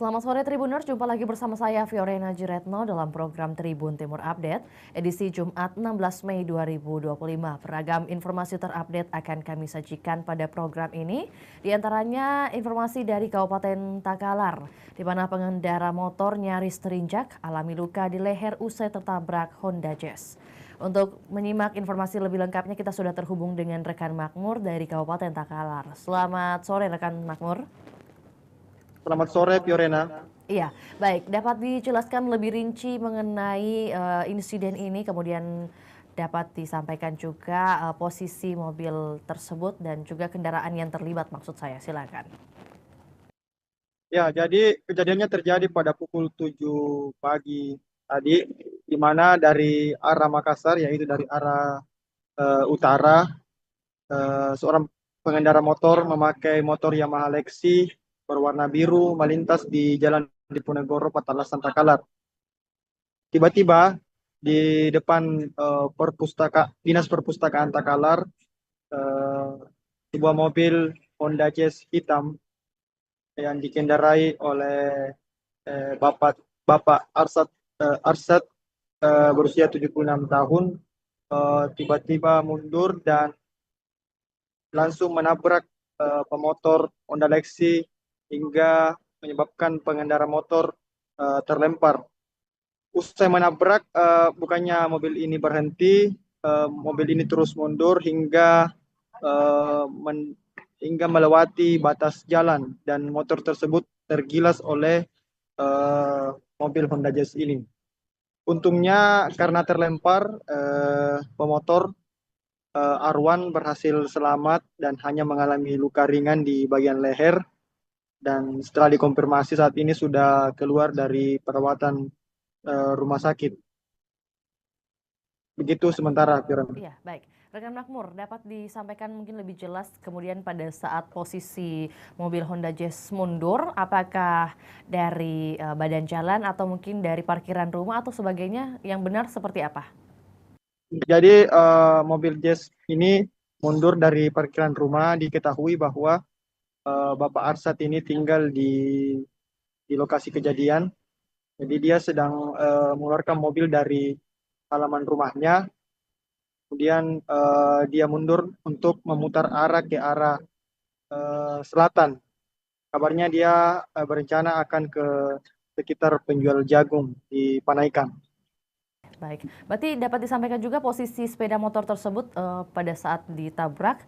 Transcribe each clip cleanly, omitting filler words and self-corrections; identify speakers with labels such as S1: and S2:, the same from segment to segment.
S1: Selamat sore Tribuners, jumpa lagi bersama saya Fiorena Jiretno dalam program Tribun Timur Update, edisi Jumat 16 Mei 2025. Beragam informasi terupdate akan kami sajikan pada program ini, diantaranya informasi dari Kabupaten Takalar, di mana pengendara motor nyaris terinjak alami luka di leher usai tertabrak Honda Jazz. Untuk menyimak informasi lebih lengkapnya, kita sudah terhubung dengan rekan Makmur dari Kabupaten Takalar. Selamat sore rekan Makmur.
S2: Selamat sore, Fiorena.
S1: Iya, baik. Dapat dijelaskan lebih rinci mengenai insiden ini, kemudian dapat disampaikan juga posisi mobil tersebut dan juga kendaraan yang terlibat maksud saya. Silakan.
S2: Ya, jadi kejadiannya terjadi pada pukul 7 pagi tadi, di mana dari arah Makassar, yaitu dari arah utara, seorang pengendara motor memakai motor Yamaha Lexi berwarna biru melintas di Jalan Diponegoro, Patalasan Takalar. Tiba-tiba di depan Dinas Perpustakaan Takalar, eh, sebuah mobil Honda Jazz hitam yang dikendarai oleh Bapak Bapak Arsat berusia 76 tahun tiba-tiba mundur dan langsung menabrak pemotor Honda Lexi hingga menyebabkan pengendara motor terlempar. Usai menabrak, bukannya mobil ini berhenti, mobil ini terus mundur eh, men- hingga melewati batas jalan dan motor tersebut tergilas oleh eh, mobil Honda Jazz ini. Untungnya karena terlempar, pemotor Arwan berhasil selamat dan hanya mengalami luka ringan di bagian leher, dan setelah dikonfirmasi saat ini sudah keluar dari perawatan rumah sakit. Begitu sementara, Firan.
S1: Iya, baik. Rekan Makmur, dapat disampaikan mungkin lebih jelas kemudian pada saat posisi mobil Honda Jazz mundur, apakah dari badan jalan atau mungkin dari parkiran rumah atau sebagainya, yang benar seperti apa?
S2: Jadi mobil Jazz ini mundur dari parkiran rumah. Diketahui bahwa Bapak Arsat ini tinggal di lokasi kejadian. Jadi dia sedang mengeluarkan mobil dari halaman rumahnya. Kemudian dia mundur untuk memutar arah ke arah selatan. Kabarnya dia berencana akan ke sekitar penjual jagung di Panaikan.
S1: Baik, berarti dapat disampaikan juga posisi sepeda motor tersebut pada saat ditabrak,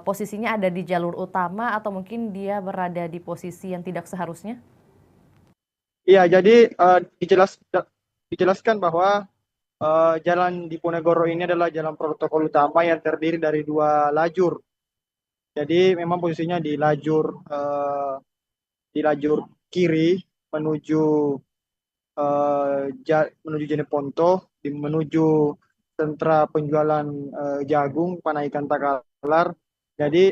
S1: posisinya ada di jalur utama atau mungkin dia berada di posisi yang tidak seharusnya?
S2: Iya, jadi dijelaskan bahwa jalan di Ponegoro ini adalah jalan protokol utama yang terdiri dari dua lajur. Jadi memang posisinya di lajur kiri menuju menuju Jeneponto, menuju sentra penjualan jagung Panaikan Takalar. Jadi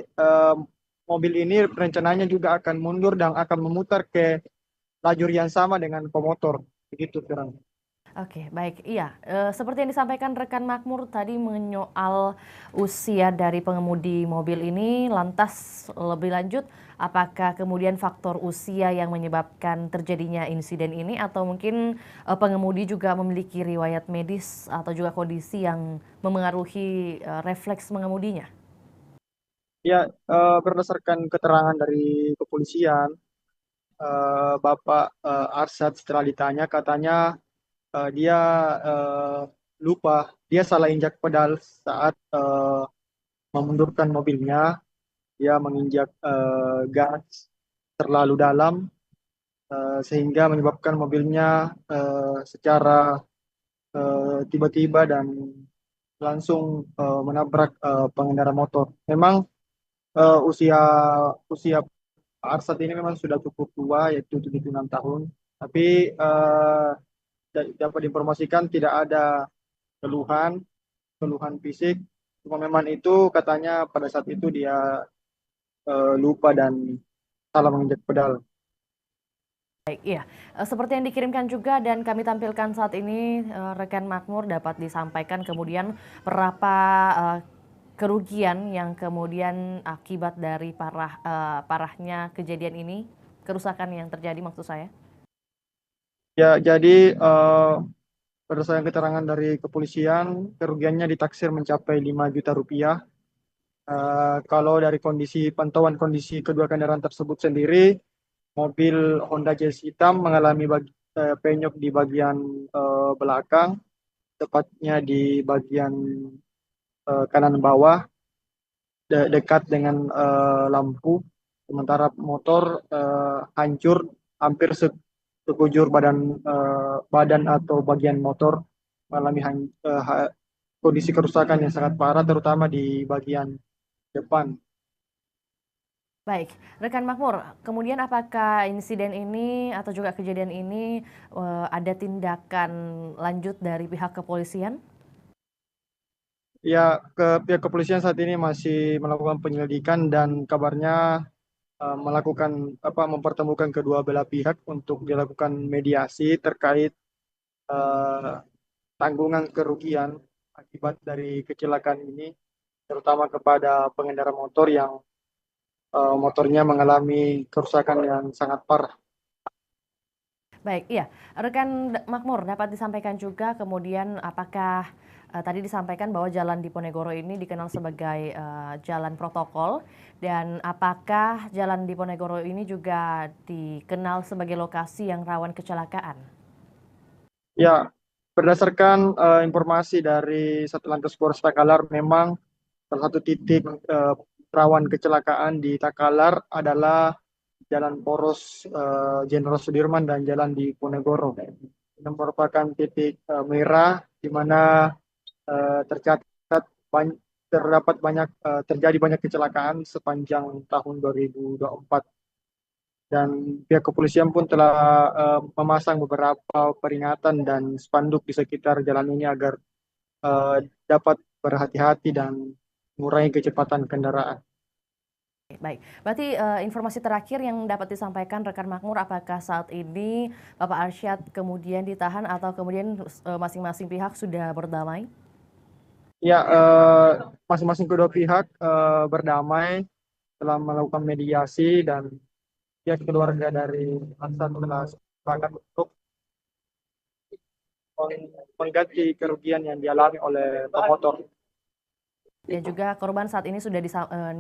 S2: mobil ini rencananya juga akan mundur dan akan memutar ke lajur yang sama dengan pemotor. Begitu, Firman.
S1: Oke, baik. Iya, seperti yang disampaikan rekan Makmur tadi menyoal usia dari pengemudi mobil ini, lantas lebih lanjut, apakah kemudian faktor usia yang menyebabkan terjadinya insiden ini atau mungkin pengemudi juga memiliki riwayat medis atau juga kondisi yang memengaruhi refleks mengemudinya?
S2: Ya, berdasarkan keterangan dari kepolisian, Bapak Arsad setelah ditanya katanya dia eh, lupa, dia salah injak pedal saat memundurkan mobilnya. Dia menginjak gas terlalu dalam sehingga menyebabkan mobilnya secara tiba-tiba dan langsung menabrak pengendara motor. Memang usia usia Pak Arsad ini memang sudah cukup tua, yaitu 76 tahun. Tapi dapat diinformasikan tidak ada keluhan, keluhan fisik. Cuma memang itu katanya pada saat itu dia lupa dan salah menginjak pedal.
S1: Baik, iya. Seperti yang dikirimkan juga dan kami tampilkan saat ini, rekan Makmur dapat disampaikan kemudian berapa kerugian yang kemudian akibat dari parahnya kejadian ini. kerusakan yang terjadi maksud saya?
S2: Ya, jadi berdasarkan keterangan dari kepolisian, kerugiannya ditaksir mencapai 5 juta rupiah. Kalau dari pantauan kondisi kedua kendaraan tersebut sendiri, mobil Honda Jazz hitam mengalami penyok di bagian belakang, tepatnya di bagian kanan bawah, dekat dengan lampu. Sementara motor hancur hampir sekujur badan atau bagian motor mengalami kondisi kerusakan yang sangat parah, terutama di bagian depan.
S1: Baik, rekan Makmur, kemudian apakah insiden ini atau juga kejadian ini ada tindakan lanjut dari pihak kepolisian?
S2: Ya, pihak kepolisian saat ini masih melakukan penyelidikan dan kabarnya mempertemukan kedua belah pihak untuk dilakukan mediasi terkait eh, tanggungan kerugian akibat dari kecelakaan ini, terutama kepada pengendara motor yang motornya mengalami kerusakan yang sangat parah.
S1: Baik, iya. Rekan Makmur, dapat disampaikan juga kemudian apakah tadi disampaikan bahwa jalan Diponegoro ini dikenal sebagai jalan protokol, dan apakah jalan Diponegoro ini juga dikenal sebagai lokasi yang rawan kecelakaan?
S2: Ya, berdasarkan informasi dari Satlantas Polres Takalar, memang salah satu titik rawan kecelakaan di Takalar adalah Jalan Poros Jenderal Sudirman dan Jalan Diponegoro. Ini merupakan titik merah di mana tercatat terjadi banyak kecelakaan sepanjang tahun 2024. Dan pihak kepolisian pun telah memasang beberapa peringatan dan spanduk di sekitar jalan ini agar dapat berhati-hati dan mengurangi kecepatan kendaraan.
S1: Baik, berarti informasi terakhir yang dapat disampaikan rekan Makmur, apakah saat ini Bapak Arsyad kemudian ditahan atau kemudian masing-masing pihak sudah berdamai?
S2: Ya, masing-masing kedua pihak berdamai, telah melakukan mediasi, dan pihak keluarga dari Hasan telah sepakat untuk mengganti kerugian yang dialami oleh pemotor.
S1: Dan juga korban saat ini sudah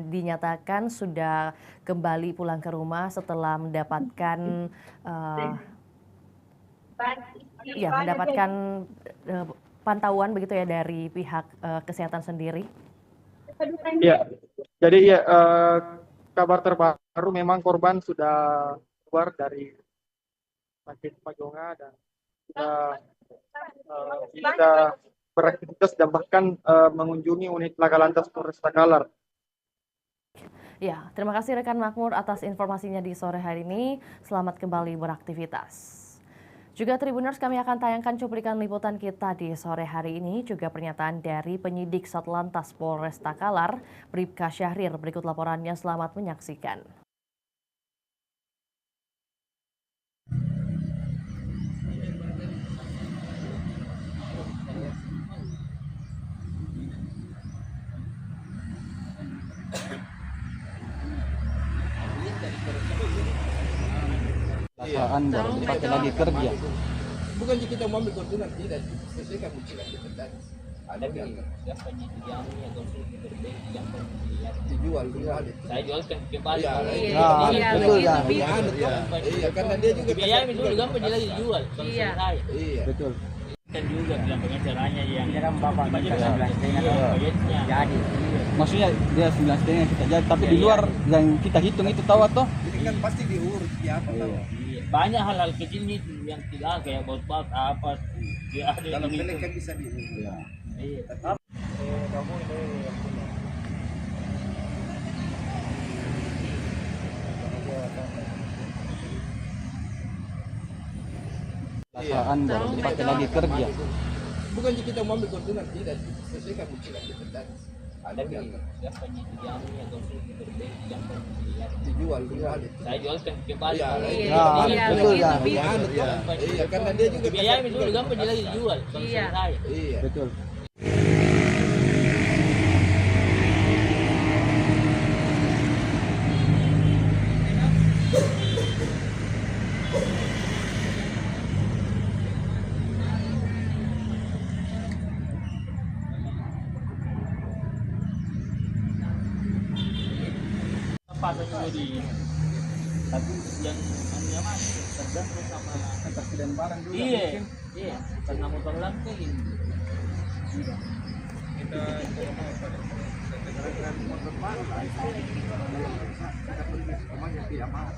S1: dinyatakan sudah kembali pulang ke rumah setelah mendapatkan pantauan begitu ya dari pihak kesehatan sendiri.
S2: Ya, jadi ya kabar terbaru memang korban sudah keluar dari sakit Pajonga dan sudah beraktivitas dan bahkan mengunjungi unit Laka Lantas Polres Takalar.
S1: Ya, terima kasih rekan Makmur atas informasinya di sore hari ini. Selamat kembali beraktivitas. Juga Tribuners, kami akan tayangkan cuplikan liputan kita di sore hari ini, juga pernyataan dari penyidik Satlantas Polres Takalar, Bribka Syahrir. Berikut laporannya, selamat menyaksikan.
S3: Anda dipakai lagi kerja.
S4: Bukan kita mau ambil keuntungan, tidak sesuaikan dengan ketentuan. Ada siapa yang dijual dulu. Saya jualkan kembali.
S3: Iya, betul kan?
S4: Iya, karena dia juga
S5: biaya dulu kan dia lagi dijual.
S4: Iya.
S3: Betul.
S5: Kan juga bilang pengacaranya yang
S6: kan bapak
S5: banyak
S6: minta 11,5
S5: proyeknya.
S6: jadi
S3: Maksudnya dia 9,5 kita jadi, tapi di luar yang kita hitung itu tahu atau?
S4: ini kan pasti diurus ya apa tahu.
S5: Iya. Banyak hal-hal kecil nih yang tidak kayak baut apa dia ada
S4: Dalam
S5: ini.
S4: pelek kan bisa diurus.
S3: Iya.
S5: Iya.
S3: Anda dipakai lagi kerja.
S4: Bukan kita mau ambil keuntungan, tidak sesuaikan dengan ketentuan. Ada
S5: siapa yang
S4: dijual dulu.
S5: saya jualkan kembali.
S4: Iya,
S3: betul kan?
S4: Iya, karena dia juga
S5: biaya dulu kan dia lagi dijual. Iya.
S4: Iya.
S3: Betul.
S5: Tapi yang mana tergantung sama
S3: ketersediaan barang juga.
S5: iya
S3: mungkin.
S5: iya karena motor lantai ini.
S4: Kita dengan motor baru lah. Kita pergi semuanya tidak mau.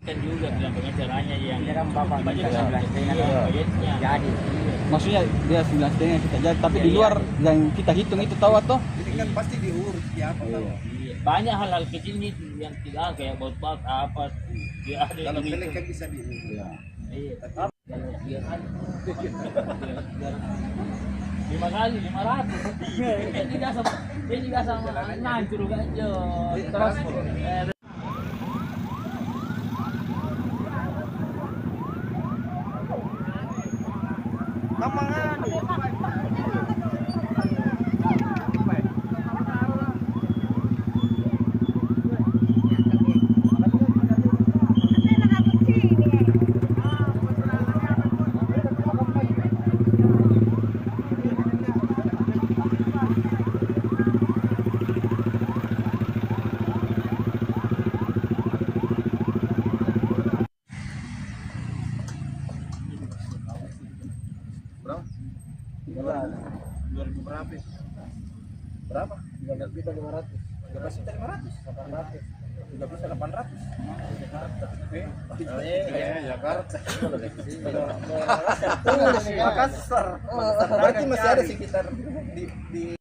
S5: Kan juga bilang pengacaranya yang
S3: Dia kan bapak
S5: baca
S3: kita
S5: 19 proyeknya.
S3: jadi. Maksudnya dia 9,5 kita jadi, tapi di luar yang kita hitung itu tahu atau?
S4: Ini kan pasti diurus siapa tahu.
S5: Iya. Banyak hal-hal kecil nih yang tidak kayak baut-baut apa dia ada
S4: Kalau
S5: di
S4: pelek kan bisa diurus.
S3: Iya.
S5: iya. Kalau dia kan 5 kali 500. Dia juga sama nancur aja. Terus
S4: Berapa? 2000 berapa? Berapa?
S3: 13.500.
S4: 13.500.
S3: 800.
S4: 13.800. Jakarta.
S3: Makassar.
S4: Berarti masih ada sekitar di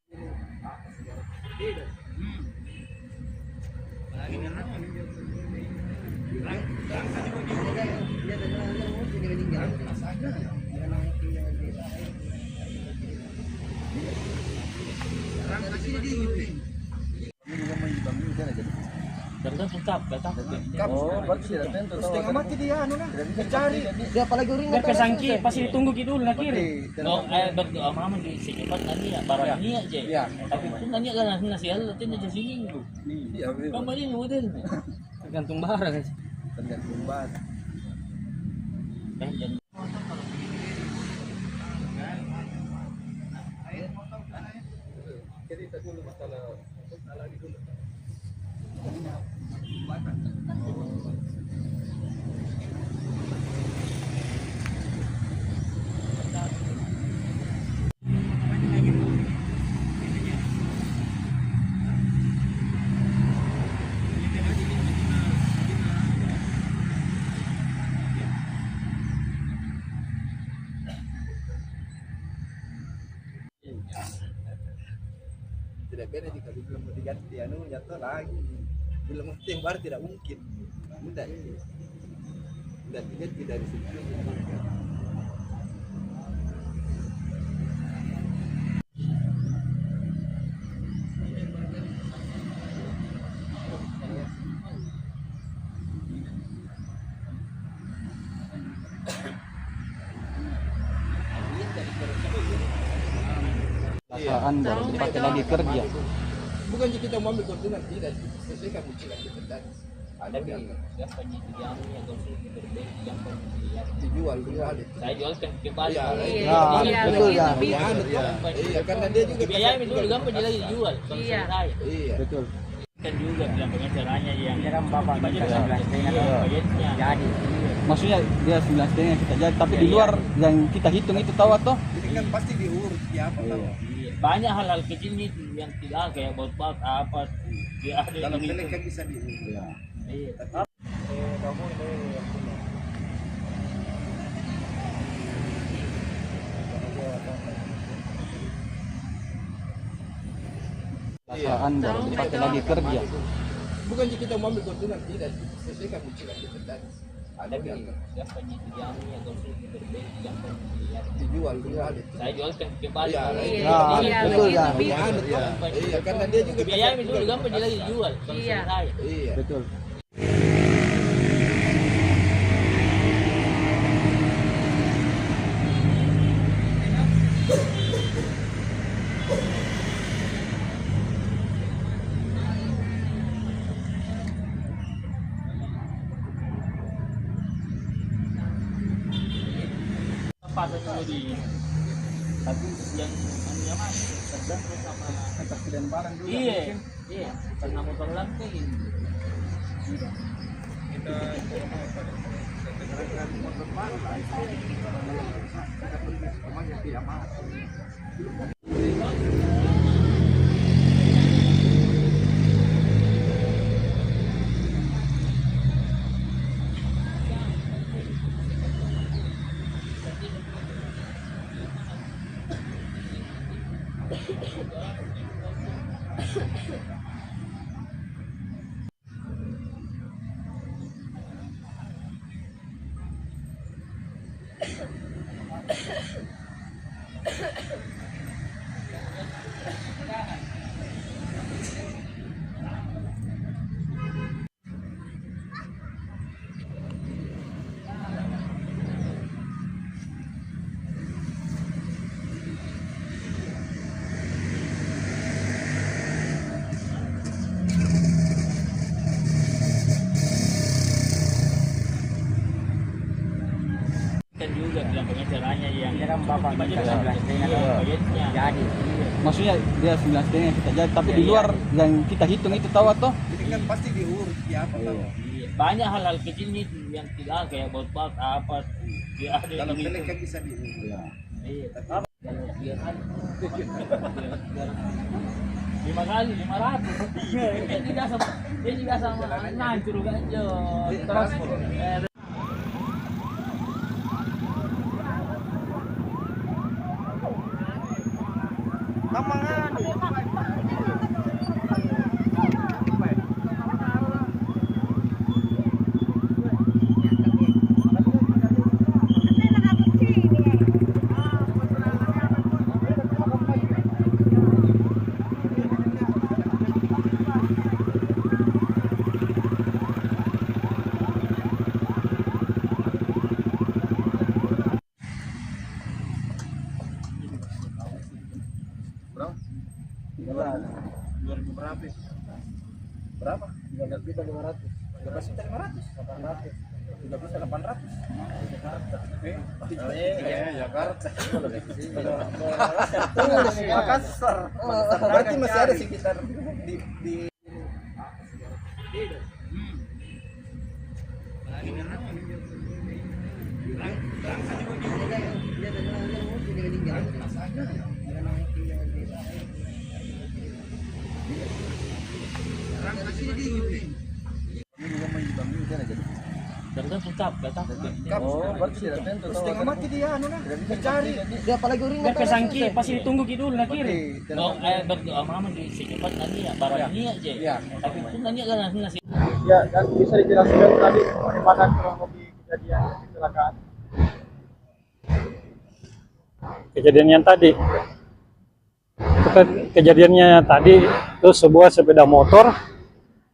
S5: tergantung kap.
S3: Oh, berarti tidak tentu.
S4: setengah mati dia anu nah. Dicari.
S3: Dia apalagi uring
S5: Biar kesangki pasti ditunggu gitu dulu nak kiri. No, berdoa mama di secepat nanti ya barang ini aja.
S4: Iya.
S5: Tapi itu nanya kan nasi hal tin aja sini.
S4: Iya,
S5: Kamu ini model. Tergantung barang aja.
S4: tergantung banget.
S5: Jangan
S4: Cerita dulu masalah di dulu. Tidak beda jika belum mau diganti anu nyata lagi belum mesti yang baru tidak mungkin tidak diganti dari situ.
S3: Perasaan baru dipakai lagi kerja.
S4: Bukan jika kita mau ambil keuntungan tidak sesuaikan muncul kita tadi. Ada
S5: tapi
S4: yang
S5: siapa yang konsumsi berbeda yang
S4: dijual itu.
S5: saya jual ke Bali.
S3: Iya, betul ya.
S4: Iya, karena dia juga
S5: biaya itu juga gampang lagi dijual.
S6: Iya.
S4: iya.
S3: Betul.
S5: Kan juga bilang pengacaranya yang
S3: Dia kan bapak
S5: baca
S3: kita
S5: 19 proyeknya.
S3: jadi. Maksudnya dia 9,5 kita jadi, tapi di luar yang kita hitung itu tahu atau?
S4: Ini kan pasti diurus siapa tahu.
S5: Iya. Banyak hal-hal kecil nih yang tidak kayak baut-baut apa dia ada
S4: Kalau
S5: di
S4: pelek kan bisa diurus.
S3: Iya.
S5: iya.
S4: Kamu ini
S3: Asal Anda dipakai lagi kerja.
S4: Bukan kita mau ambil keuntungan, tidak. Selesaikan cicilan kita tadi. Ada yang
S5: Siapa yang diambil atau siapa
S4: dijual ada.
S5: saya jualkan kembali.
S4: Iya,
S3: betul ya.
S4: Iya, karena dia juga
S5: Biaya itu juga gampang dia lagi jual. Iya.
S4: iya.
S3: Betul.
S5: Apa dulu di tapi yang anu mana tergantung sama
S3: Ketersediaan barang juga.
S5: iya iya karena motor lantai kan juga bilang pengacaranya yang
S3: Bapak
S5: budget
S3: minta 11,5
S5: budgetnya
S3: jadi. Maksudnya dia 11,5 kita jadi, tapi di luar yang kita hitung itu tahu atau?
S4: Ini kan pasti diurus ya apa tahu.
S5: Iya, banyak hal-hal kecil nih yang tidak kayak baut bak apa dia ada
S4: Kalau
S5: yang
S4: pelek kan bisa diurus.
S3: Iya.
S5: iya kalau dia kan 5 kali 500 dia juga sama nancur aja transport
S4: Berapa? 13.500. 13.500. 800. 13.800. Jakarta. Makassar. Berarti masih ada sekitar di
S5: tergantung datang
S3: Oh, berarti tidak tentu.
S4: setengah mati dia anu nah. Mencari. Dia apalagi uring
S5: biar pesangki pasti ditunggu gitu dulu kiri berdoa mama di secepat nanti ya barang ini aja
S4: Iya.
S5: tapi itu nanti kan nasi
S2: Ya, dan bisa dijelaskan tadi bagaimana kronologi kejadian kecelakaan.
S6: Kejadiannya tadi kejadiannya tadi itu sebuah sepeda motor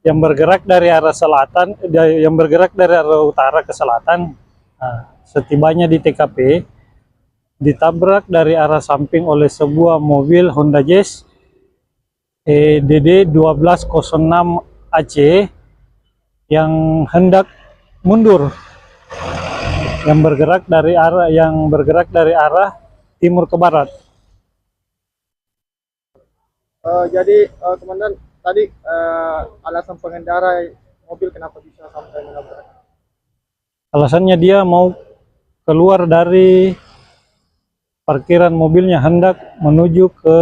S6: yang bergerak dari arah selatan yang bergerak dari arah utara ke selatan. Nah, setibanya di TKP ditabrak dari arah samping oleh sebuah mobil Honda Jazz DD 1206 AC yang hendak mundur yang bergerak dari arah timur ke barat.
S2: Jadi komandan tadi alasan pengendara mobil kenapa bisa sampai menabrak?
S6: Alasannya dia mau keluar dari parkiran mobilnya hendak menuju ke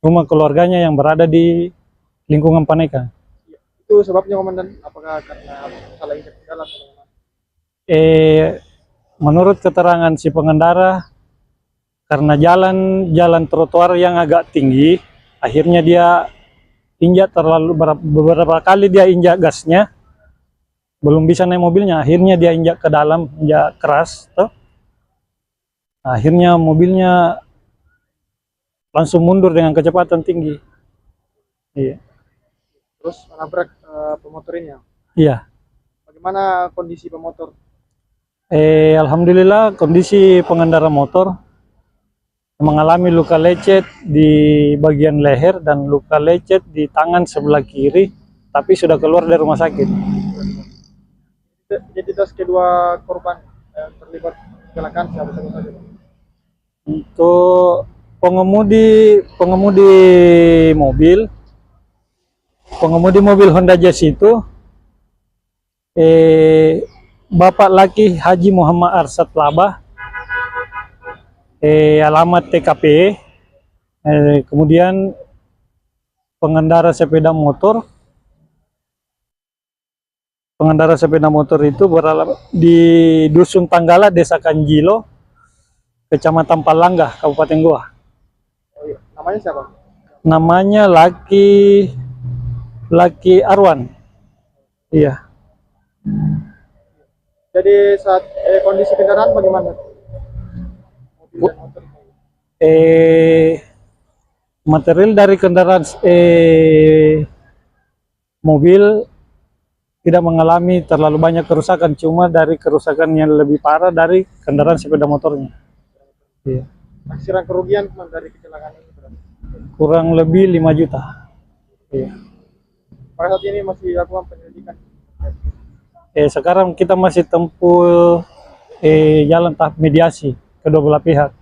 S6: rumah keluarganya yang berada di lingkungan Paneka.
S2: Itu sebabnya komandan, apakah karena salah injak jalan atau bagaimana?
S6: Menurut keterangan si pengendara, karena jalan trotoar yang agak tinggi, Akhirnya dia injak beberapa kali dia injak gasnya, belum bisa naik mobilnya. Akhirnya dia injak ke dalam, injak keras, toh. Akhirnya mobilnya langsung mundur dengan kecepatan tinggi. Iya.
S2: Terus menabrak pemotor ini ya.
S6: Iya.
S2: Bagaimana kondisi pemotor?
S6: Alhamdulillah kondisi pengendara motor mengalami luka lecet di bagian leher dan luka lecet di tangan sebelah kiri, tapi sudah keluar dari rumah sakit.
S2: Identitas kedua korban yang terlibat kecelakaan siapa saja, Pak?
S6: Untuk pengemudi mobil Honda Jazz itu Bapak laki Haji Muhammad Arsat Labah, alamat TKP, kemudian pengendara sepeda motor itu beralamat di Dusun Tanggala, Desa Kanjilo, Kecamatan Palangga, Kabupaten Goa.
S2: Oh iya. Namanya siapa?
S6: Namanya Laki Arwan. Iya.
S2: Jadi saat kondisi kendaraan bagaimana? Mobil dan motor.
S6: Material dari kendaraan mobil tidak mengalami terlalu banyak kerusakan, cuma dari kerusakan yang lebih parah dari kendaraan sepeda motornya. Iya.
S2: Taksiran kerugian dari kecelakaan ini berapa?
S6: Kurang lebih 5 juta. Iya.
S2: Pada saat ini masih dilakukan penyelidikan.
S6: Sekarang kita masih tempuh jalan tahap mediasi kedua belah pihak.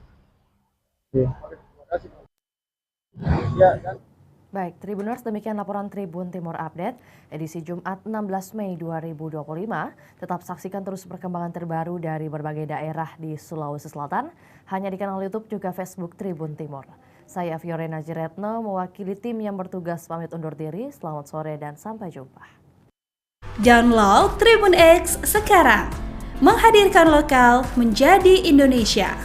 S6: Iya.
S2: Terima kasih. Ya, dan
S1: Baik, Tribuners, demikian laporan Tribun Timur Update edisi Jumat 16 Mei 2025. Tetap saksikan terus perkembangan terbaru dari berbagai daerah di Sulawesi Selatan hanya di kanal YouTube juga Facebook Tribun Timur. Saya Fiorena Jiretno mewakili tim yang bertugas pamit undur diri. Selamat sore dan sampai jumpa.
S7: Download Tribun X sekarang, menghadirkan lokal menjadi Indonesia.